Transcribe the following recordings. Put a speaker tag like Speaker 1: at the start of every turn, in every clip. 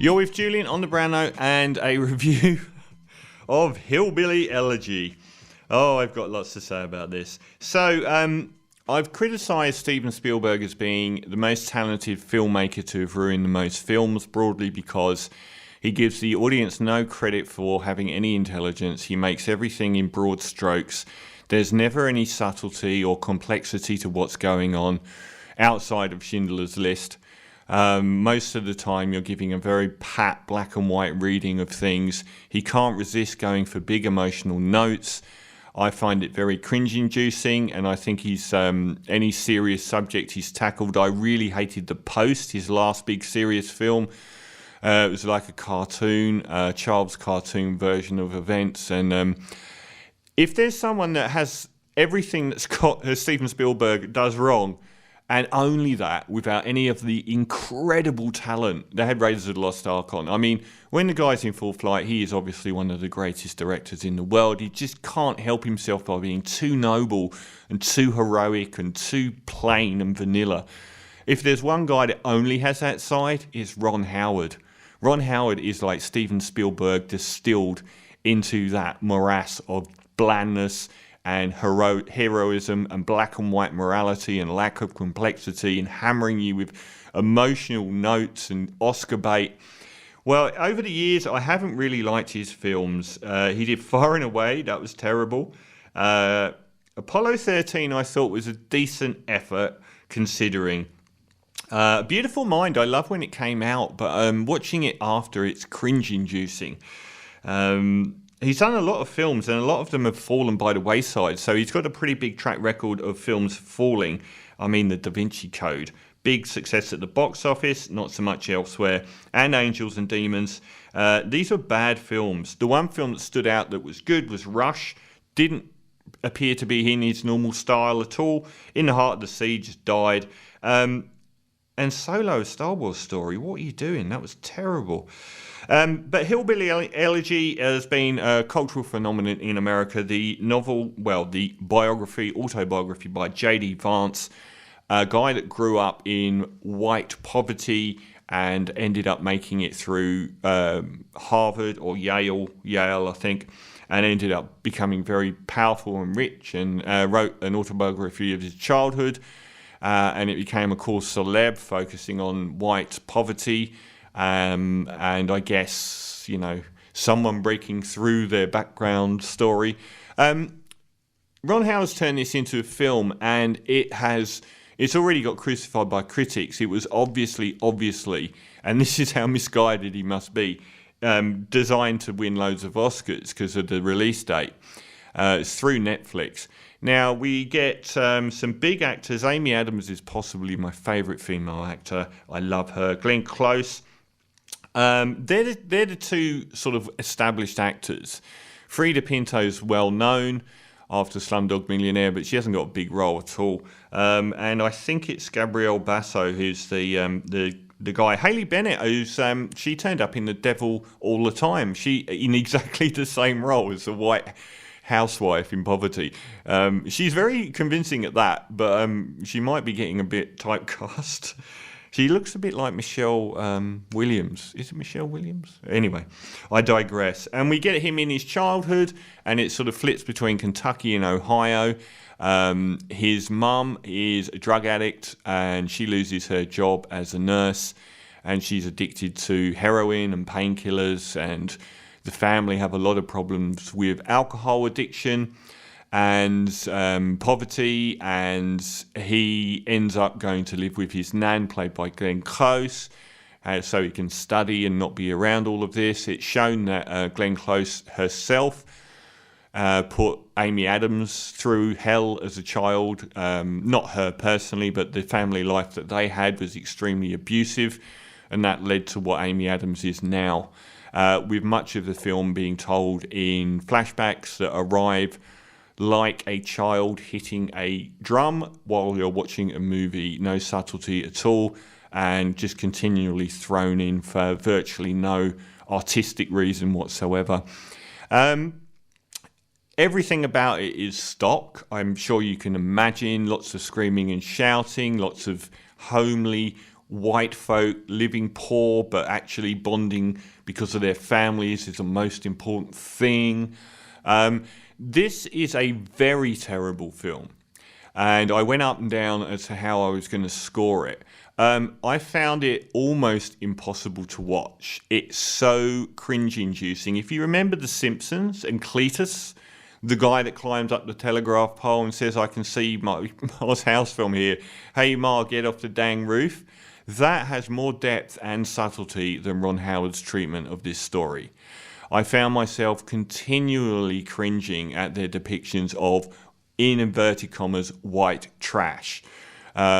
Speaker 1: You're with Julian on the Brown and a review of Hillbilly Elegy. Oh, I've got lots to say about this. So, I've criticised Steven Spielberg as being the most talented filmmaker to have ruined the most films, broadly because he gives the audience no credit for having any intelligence. He makes everything in broad strokes. There's never any subtlety or complexity to what's going on outside of Schindler's List. Most of the time you're giving a very pat black and white reading of things. He can't resist going for big emotional notes. I find it very cringe-inducing, and I think he's any serious subject he's tackled. I really hated The Post, his last big serious film. It was like a cartoon, child's cartoon version of events. And if there's someone that has everything that Steven Spielberg does wrong, and only that, without any of the incredible talent, they had Raiders of the Lost Ark on. I mean, when the guy's in full flight, he is obviously one of the greatest directors in the world. He just can't help himself by being too noble and too heroic and too plain and vanilla. If there's one guy that only has that side, it's Ron Howard. Ron Howard is like Steven Spielberg distilled into that morass of blandness and heroism and black and white morality and lack of complexity, and hammering you with emotional notes and Oscar bait. Well, over the years, I haven't really liked his films. He did Far and Away, that was terrible. Apollo 13 I thought was a decent effort, considering. Beautiful Mind, I love when it came out, but watching it after, it's cringe-inducing. He's done a lot of films, and a lot of them have fallen by the wayside. So he's got a pretty big track record of films falling. I mean, The Da Vinci Code, big success at the box office, not so much elsewhere. And Angels and Demons. These were bad films. The one film that stood out that was good was Rush. Didn't appear to be in his normal style at all. In the Heart of the Sea, just died. And Solo, A Star Wars Story, what are you doing? That was terrible. But Hillbilly Elegy has been a cultural phenomenon in America. The novel, the autobiography by J.D. Vance, a guy that grew up in white poverty and ended up making it through Harvard or Yale I think, and ended up becoming very powerful and rich, and wrote an autobiography of his childhood. And it became, of course, celeb, focusing on white poverty. And I guess, someone breaking through their background story. Ron Howard's turned this into a film, and it's already got crucified by critics. It was obviously, and this is how misguided he must be, designed to win loads of Oscars because of the release date. It's through Netflix. Now, we get some big actors. Amy Adams is possibly my favourite female actor. I love her. Glenn Close. They're the two sort of established actors. Frida Pinto's well known after Slumdog Millionaire, but she hasn't got a big role at all. And I think it's Gabrielle Basso who's the guy. Haley Bennett, who's she turned up in The Devil All the Time. She in exactly the same role as a white housewife in poverty. She's very convincing at that, but she might be getting a bit typecast. She looks a bit like Michelle Williams. Is it Michelle Williams? Anyway, I digress. And we get him in his childhood, and it sort of flips between Kentucky and Ohio. His mum is a drug addict, and she loses her job as a nurse, and she's addicted to heroin and painkillers, and the family have a lot of problems with alcohol addiction and poverty, and he ends up going to live with his nan, played by Glenn Close, so he can study and not be around all of this. It's shown that Glenn Close herself put Amy Adams through hell as a child. Not her personally, but the family life that they had was extremely abusive, and that led to what Amy Adams is now, with much of the film being told in flashbacks that arrive like a child hitting a drum while you're watching a movie. No subtlety at all, and just continually thrown in for virtually no artistic reason whatsoever. Everything about it is stock. I'm sure you can imagine lots of screaming and shouting, lots of homely white folk living poor but actually bonding because of their families is the most important thing. This is a very terrible film, and I went up and down as to how I was going to score it. I found it almost impossible to watch. It's so cringe-inducing. If you remember The Simpsons and Cleetus, the guy that climbs up the telegraph pole and says, "I can see Ma's house from here. Hey, Ma, get off the dang roof." That has more depth and subtlety than Ron Howard's treatment of this story. I found myself continually cringing at their depictions of, in inverted commas, white trash,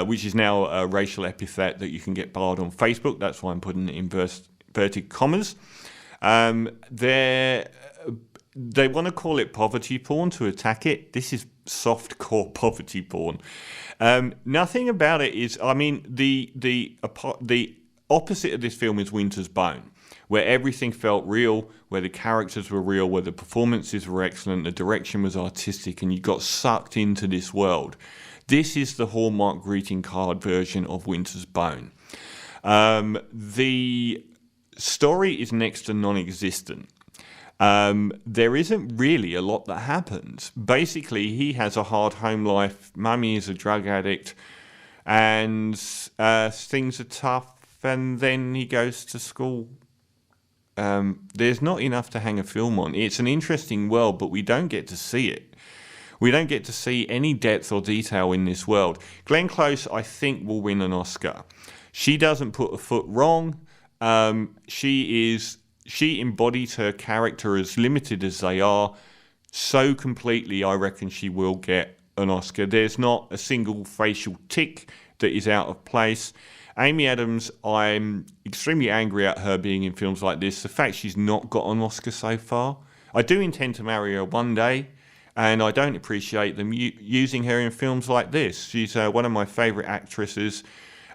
Speaker 1: which is now a racial epithet that you can get barred on Facebook. That's why I'm putting it in inverted commas. They want to call it poverty porn to attack it. This is softcore poverty porn. Nothing about it is. I mean, the opposite of this film is Winter's Bone, where everything felt real, where the characters were real, where the performances were excellent, the direction was artistic, and you got sucked into this world. This is the Hallmark greeting card version of Winter's Bone. The story is next to non-existent. There isn't really a lot that happens. Basically, he has a hard home life. Mummy is a drug addict, and things are tough. And then he goes to school. There's not enough to hang a film on. It's an interesting world, but we don't get to see it. We don't get to see any depth or detail in this world. Glenn Close, I think, will win an Oscar. She doesn't put a foot wrong. She embodies her character, as limited as they are, so completely. I reckon she will get an Oscar. There's not a single facial tick that is out of place. Amy Adams, I'm extremely angry at her being in films like this. The fact she's not got an Oscar so far. I do intend to marry her one day, and I don't appreciate them using her in films like this. She's one of my favourite actresses,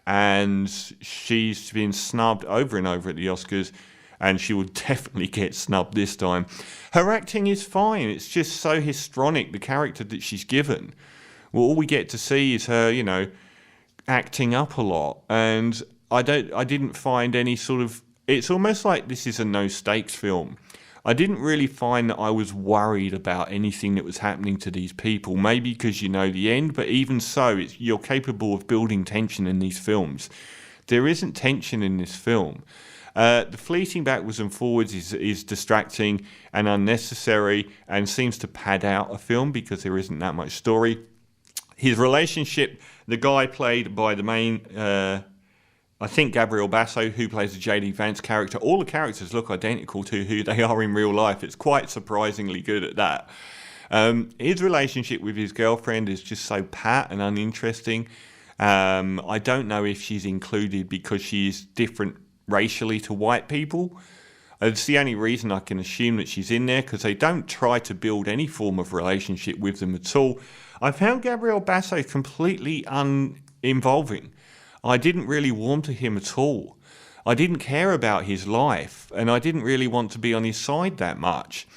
Speaker 1: and she's been snubbed over and over at the Oscars, and she will definitely get snubbed this time. Her acting is fine. It's just so histrionic, the character that she's given. Well, all we get to see is her, acting up a lot, and I didn't find any sort of. It's almost like this is a no stakes film. I didn't really find that I was worried about anything that was happening to these people. Maybe because you know the end, but even so, you're capable of building tension in these films. There isn't tension in this film. The fleeting backwards and forwards is distracting and unnecessary, and seems to pad out a film because there isn't that much story. His relationship, the guy played by the main, I think Gabriel Basso, who plays the J.D. Vance character, all the characters look identical to who they are in real life. It's quite surprisingly good at that. His relationship with his girlfriend is just so pat and uninteresting. I don't know if she's included because she's different racially to white people. It's the only reason I can assume that she's in there, because they don't try to build any form of relationship with them at all. I found Gabriel Basso completely uninvolving. I didn't really warm to him at all. I didn't care about his life, and I didn't really want to be on his side that much.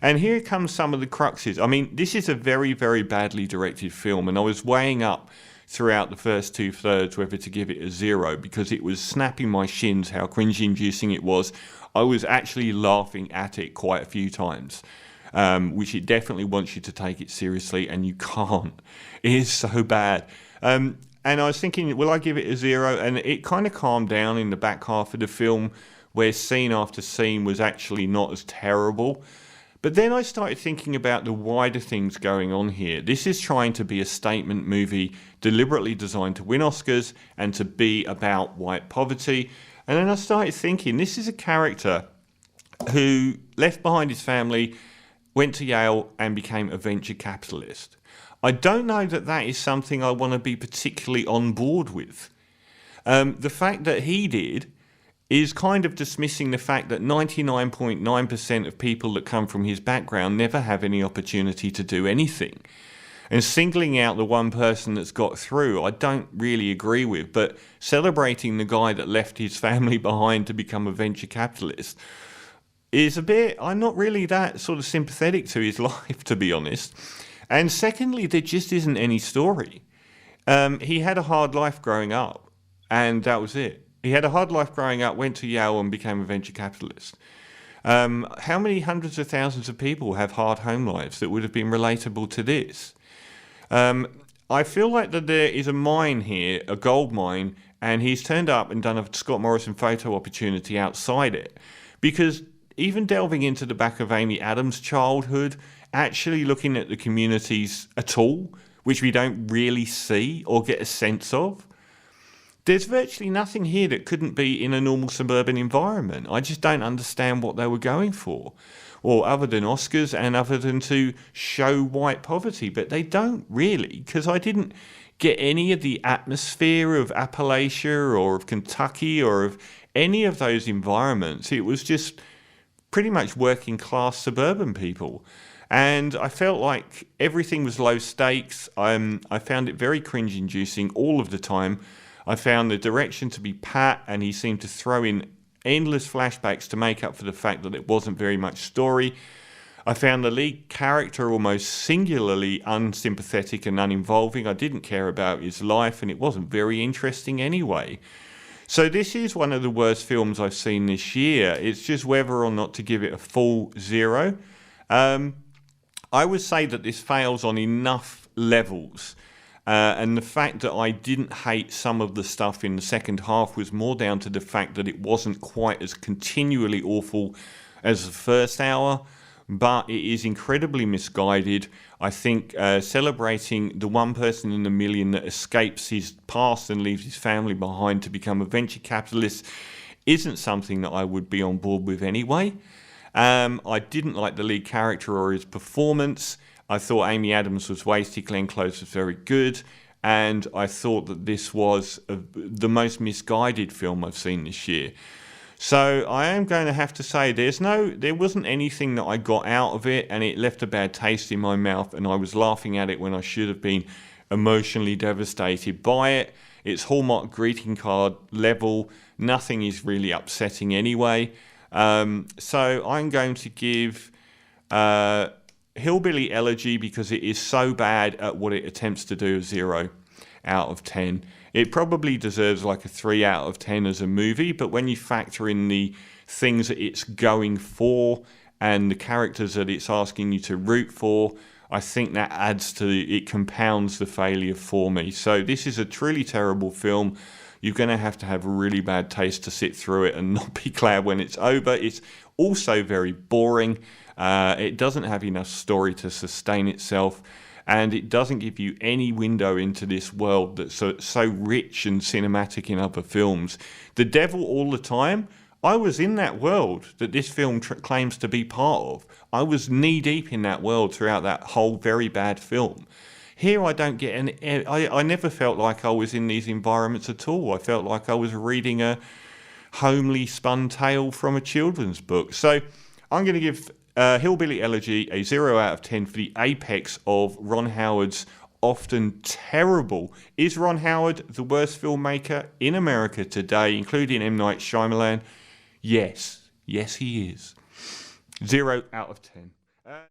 Speaker 1: And here comes some of the cruxes. I mean, this is a very, very badly directed film, and I was weighing up throughout the first 2/3 whether to give it a 0, because it was snapping my shins how cringe-inducing it was. I was actually laughing at it quite a few times, which it definitely wants you to take it seriously, and you can't. It is so bad. And I was thinking, will I give it a 0? And it kind of calmed down in the back half of the film, where scene after scene was actually not as terrible. But then I started thinking about the wider things going on here. This is trying to be a statement movie deliberately designed to win Oscars and to be about white poverty. And then I started thinking, this is a character who left behind his family, went to Yale, and became a venture capitalist. I don't know that that is something I want to be particularly on board with. The fact that he did is kind of dismissing the fact that 99.9% of people that come from his background never have any opportunity to do anything. And singling out the one person that's got through, I don't really agree with, but celebrating the guy that left his family behind to become a venture capitalist is a bit, I'm not really that sort of sympathetic to his life, to be honest. And secondly, there just isn't any story. He had a hard life growing up. and that was it. He had a hard life growing up, went to Yale and became a venture capitalist. How many hundreds of thousands of people have hard home lives that would have been relatable to this? I feel like that there is a mine here, a gold mine, and he's turned up and done a Scott Morrison photo opportunity outside it. Because even delving into the back of Amy Adams' childhood, actually looking at the communities at all, which we don't really see or get a sense of, there's virtually nothing here that couldn't be in a normal suburban environment. I just don't understand what they were going for. Or other than Oscars and other than to show white poverty. But they don't really, because I didn't get any of the atmosphere of Appalachia or of Kentucky or of any of those environments. It was just pretty much working class suburban people. And I felt like everything was low stakes. I found it very cringe-inducing all of the time. I found the direction to be pat, and he seemed to throw in endless flashbacks to make up for the fact that it wasn't very much story. I found the lead character almost singularly unsympathetic and uninvolving. I didn't care about his life, and it wasn't very interesting anyway. So this is one of the worst films I've seen this year. It's just whether or not to give it a full 0. I would say that this fails on enough levels. And the fact that I didn't hate some of the stuff in the second half was more down to the fact that it wasn't quite as continually awful as the first hour, but it is incredibly misguided. I think celebrating the one person in a million that escapes his past and leaves his family behind to become a venture capitalist isn't something that I would be on board with anyway. I didn't like the lead character or his performance. I thought Amy Adams was wasted, Glenn Close was very good, and I thought that this was the most misguided film I've seen this year. So I am going to have to say there wasn't anything that I got out of it, and it left a bad taste in my mouth, and I was laughing at it when I should have been emotionally devastated by it. It's Hallmark greeting card level. Nothing is really upsetting anyway. So I'm going to give Hillbilly Elegy, because it is so bad at what it attempts to do, a 0 out of 10. It probably deserves like a 3 out of 10 as a movie, but when you factor in the things that it's going for and the characters that it's asking you to root for, I think that it compounds the failure for me. So this is a truly terrible film. You're going to have a really bad taste to sit through it and not be glad when it's over. It's also very boring. It doesn't have enough story to sustain itself, and it doesn't give you any window into this world that's so rich and cinematic in other films. The devil all the time, I was in that world that this film claims to be part of. I was knee-deep in that world throughout that whole very bad film. Here I don't get any. I never felt like I was in these environments at all. I felt like I was reading a homely spun tale from a children's book. So I'm going to give Hillbilly Elegy a 0 out of 10 for the apex of Ron Howard's often terrible. Is Ron Howard the worst filmmaker in America today, including M. Night Shyamalan? Yes. Yes, he is. 0 out of 10.